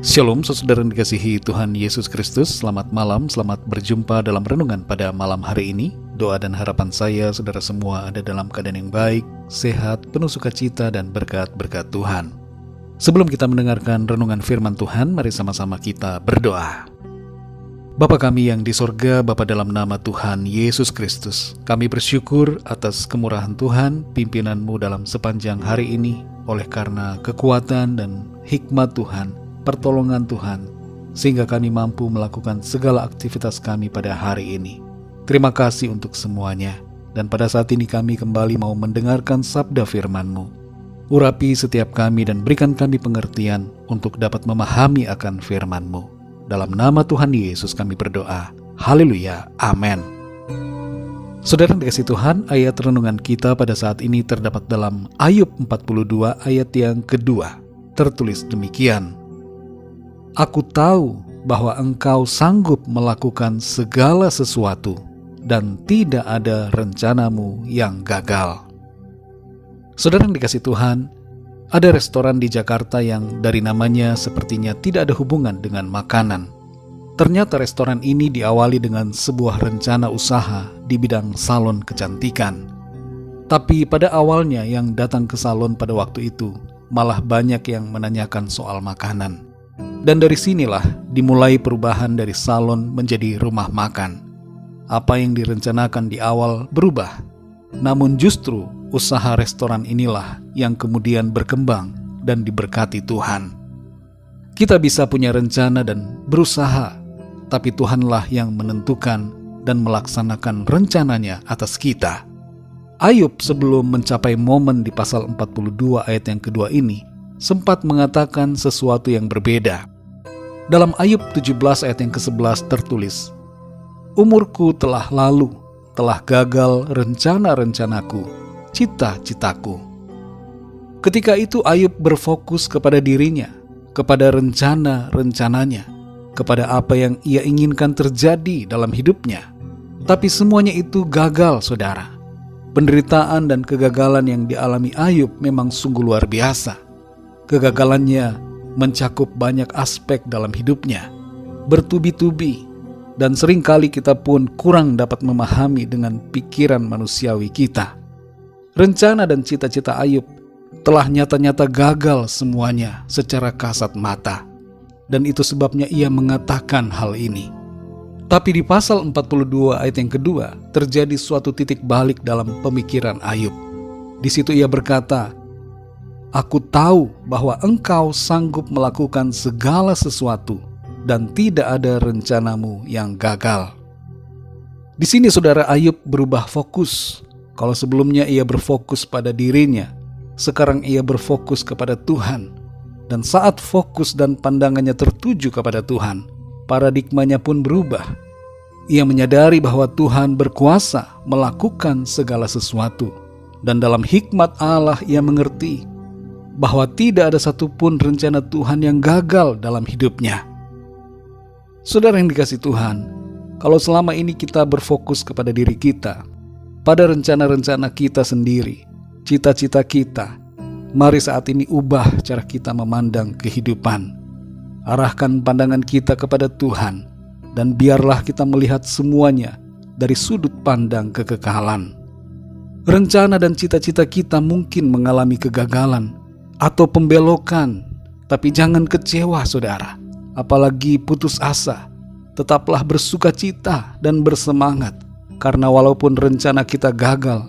Shalom, saudara yang dikasihi Tuhan Yesus Kristus. Selamat malam, selamat berjumpa dalam renungan pada malam hari ini. Doa dan harapan saya, saudara semua ada dalam keadaan yang baik, sehat, penuh sukacita dan berkat-berkat Tuhan. Sebelum kita mendengarkan renungan firman Tuhan, mari sama-sama kita berdoa. Bapa kami yang di sorga, Bapa dalam nama Tuhan Yesus Kristus, kami bersyukur atas kemurahan Tuhan, pimpinan-Mu dalam sepanjang hari ini, oleh karena kekuatan dan hikmat Tuhan, pertolongan Tuhan, sehingga kami mampu melakukan segala aktivitas kami pada hari ini. Terima kasih untuk semuanya. Dan pada saat ini kami kembali mau mendengarkan sabda firman-Mu. Urapi setiap kami dan berikan kami pengertian untuk dapat memahami akan firman-Mu. Dalam nama Tuhan Yesus kami berdoa. Haleluya. Amin. Saudara yang dikasihi Tuhan, ayat renungan kita pada saat ini terdapat dalam Ayub 42 ayat yang kedua. Tertulis demikian. Aku tahu bahwa Engkau sanggup melakukan segala sesuatu dan tidak ada rencanamu yang gagal. Saudara yang dikasihi Tuhan, ada restoran di Jakarta yang dari namanya sepertinya tidak ada hubungan dengan makanan. Ternyata restoran ini diawali dengan sebuah rencana usaha di bidang salon kecantikan. Tapi pada awalnya yang datang ke salon pada waktu itu malah banyak yang menanyakan soal makanan. Dan dari sinilah dimulai perubahan dari salon menjadi rumah makan. Apa yang direncanakan di awal berubah. Namun justru usaha restoran inilah yang kemudian berkembang dan diberkati Tuhan. Kita bisa punya rencana dan berusaha, tapi Tuhanlah yang menentukan dan melaksanakan rencananya atas kita. Ayub sebelum mencapai momen di pasal 42 ayat yang kedua ini, sempat mengatakan sesuatu yang berbeda. Dalam Ayub 17 ayat yang ke-11 tertulis, umurku telah lalu, telah gagal rencana-rencanaku, cita-citaku. Ketika itu Ayub berfokus kepada dirinya, kepada rencana-rencananya, kepada apa yang ia inginkan terjadi dalam hidupnya. Tapi semuanya itu gagal, saudara. Penderitaan dan kegagalan yang dialami Ayub memang sungguh luar biasa. Kegagalannya mencakup banyak aspek dalam hidupnya, bertubi-tubi, dan seringkali kita pun kurang dapat memahami dengan pikiran manusiawi kita. Rencana dan cita-cita Ayub telah nyata-nyata gagal semuanya secara kasat mata, dan itu sebabnya ia mengatakan hal ini. Tapi di pasal 42 ayat yang kedua terjadi suatu titik balik dalam pemikiran Ayub. Di situ ia berkata, Aku tahu bahwa Engkau sanggup melakukan segala sesuatu dan tidak ada rencanamu yang gagal. Di sini saudara Ayub berubah fokus. Kalau sebelumnya ia berfokus pada dirinya, sekarang ia berfokus kepada Tuhan. Dan saat fokus dan pandangannya tertuju kepada Tuhan, paradigmanya pun berubah. Ia menyadari bahwa Tuhan berkuasa melakukan segala sesuatu. Dan dalam hikmat Allah ia mengerti bahwa tidak ada satupun rencana Tuhan yang gagal dalam hidupnya. Saudara yang dikasihi Tuhan, kalau selama ini kita berfokus kepada diri kita, pada rencana-rencana kita sendiri, cita-cita kita, mari saat ini ubah cara kita memandang kehidupan. Arahkan pandangan kita kepada Tuhan, dan biarlah kita melihat semuanya dari sudut pandang kekekalan. Rencana dan cita-cita kita mungkin mengalami kegagalan atau pembelokan, tapi jangan kecewa saudara, apalagi putus asa. Tetaplah bersukacita dan bersemangat, karena walaupun rencana kita gagal,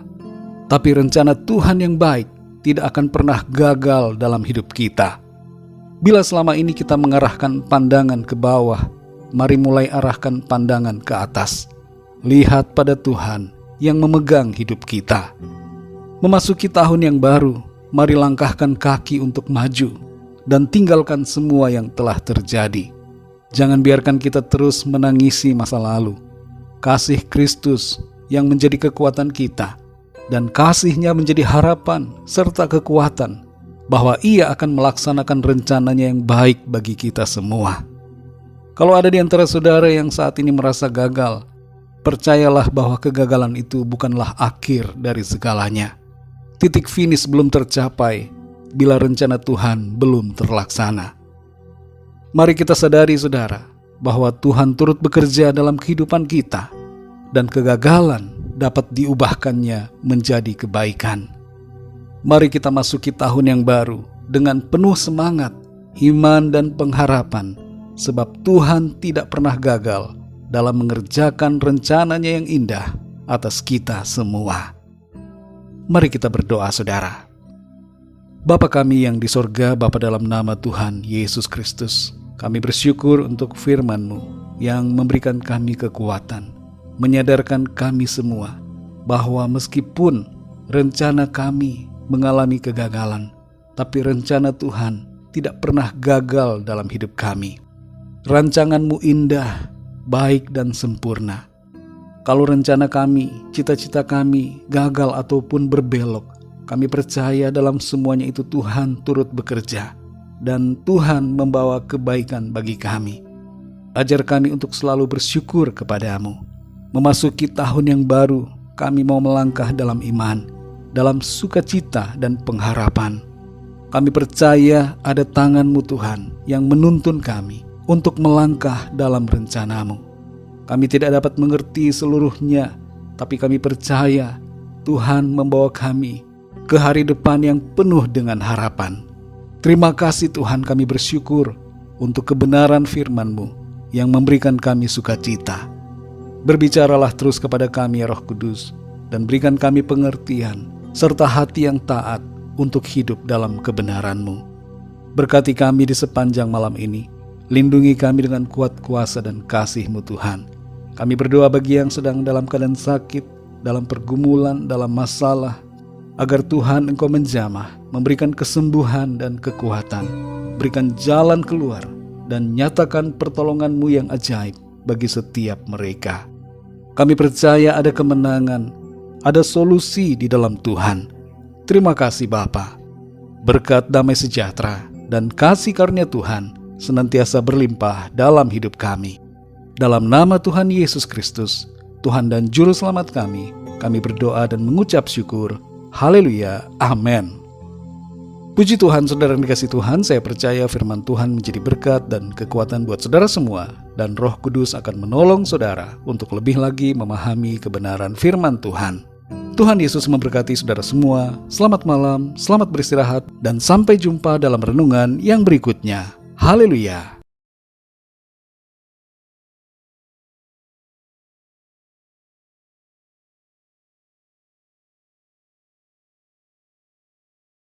tapi rencana Tuhan yang baik tidak akan pernah gagal dalam hidup kita. Bila selama ini kita mengarahkan pandangan ke bawah, mari mulai arahkan pandangan ke atas. Lihat pada Tuhan yang memegang hidup kita. Memasuki tahun yang baru, mari langkahkan kaki untuk maju dan tinggalkan semua yang telah terjadi. Jangan biarkan kita terus menangisi masa lalu. Kasih Kristus yang menjadi kekuatan kita, dan kasih-Nya menjadi harapan serta kekuatan bahwa Ia akan melaksanakan rencananya yang baik bagi kita semua. Kalau ada di antara saudara yang saat ini merasa gagal, percayalah bahwa kegagalan itu bukanlah akhir dari segalanya. Titik finish belum tercapai bila rencana Tuhan belum terlaksana. Mari kita sadari saudara, bahwa Tuhan turut bekerja dalam kehidupan kita, dan kegagalan dapat diubahkannya menjadi kebaikan. Mari kita masuki tahun yang baru dengan penuh semangat, iman dan pengharapan, sebab Tuhan tidak pernah gagal dalam mengerjakan rencananya yang indah atas kita semua. Mari kita berdoa saudara. Bapa kami yang di sorga, Bapa dalam nama Tuhan Yesus Kristus, kami bersyukur untuk firman-Mu yang memberikan kami kekuatan, menyadarkan kami semua bahwa meskipun rencana kami mengalami kegagalan, tapi rencana Tuhan tidak pernah gagal dalam hidup kami. Rancangan-Mu indah, baik dan sempurna. Kalau rencana kami, cita-cita kami gagal ataupun berbelok, kami percaya dalam semuanya itu Tuhan turut bekerja, dan Tuhan membawa kebaikan bagi kami. Ajar kami untuk selalu bersyukur kepadamu. Memasuki tahun yang baru, kami mau melangkah dalam iman, dalam sukacita dan pengharapan. Kami percaya ada tangan-Mu Tuhan yang menuntun kami untuk melangkah dalam rencana-Mu. Kami tidak dapat mengerti seluruhnya, tapi kami percaya Tuhan membawa kami ke hari depan yang penuh dengan harapan. Terima kasih Tuhan, kami bersyukur untuk kebenaran firman-Mu yang memberikan kami sukacita. Berbicaralah terus kepada kami ya Roh Kudus, dan berikan kami pengertian serta hati yang taat untuk hidup dalam kebenaran-Mu. Berkati kami di sepanjang malam ini, lindungi kami dengan kuat kuasa dan kasih-Mu Tuhan. Kami berdoa bagi yang sedang dalam keadaan sakit, dalam pergumulan, dalam masalah, agar Tuhan Engkau menjamah, memberikan kesembuhan dan kekuatan, berikan jalan keluar, dan nyatakan pertolongan-Mu yang ajaib bagi setiap mereka. Kami percaya ada kemenangan, ada solusi di dalam Tuhan. Terima kasih Bapa. Berkat damai sejahtera dan kasih karunia Tuhan senantiasa berlimpah dalam hidup kami. Dalam nama Tuhan Yesus Kristus, Tuhan dan Juru Selamat kami berdoa dan mengucap syukur. Haleluya, amin. Puji Tuhan, saudara yang dikasihi Tuhan, saya percaya firman Tuhan menjadi berkat dan kekuatan buat saudara semua, dan Roh Kudus akan menolong saudara untuk lebih lagi memahami kebenaran firman Tuhan. Tuhan Yesus memberkati saudara semua. Selamat malam, selamat beristirahat, dan sampai jumpa dalam renungan yang berikutnya. Haleluya.